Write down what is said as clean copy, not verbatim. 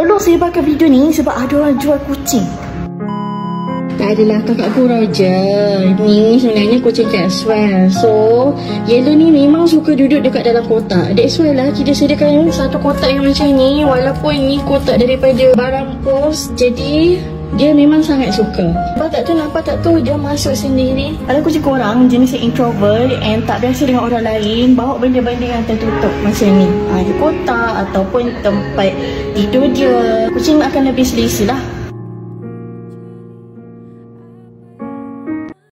Tolong sebarkan video ni sebab ada orang jual kucing. Tak adalah, kakak gurau je. Ni sebenarnya kucing Caswell. So, Yellow ni memang suka duduk dekat dalam kotak. That's why lah kita sediakan satu kotak yang macam ni. Walaupun ni kotak daripada barang pos. Jadi, dia memang sangat suka. Nampak tak tu dia masuk sendiri. Ada kucing korang jenis introvert and tak biasa dengan orang lain, bawa benda-benda yang tertutup macam ni. Di kotak ataupun tempat tidur dia. Kucing akan lebih selesa lah.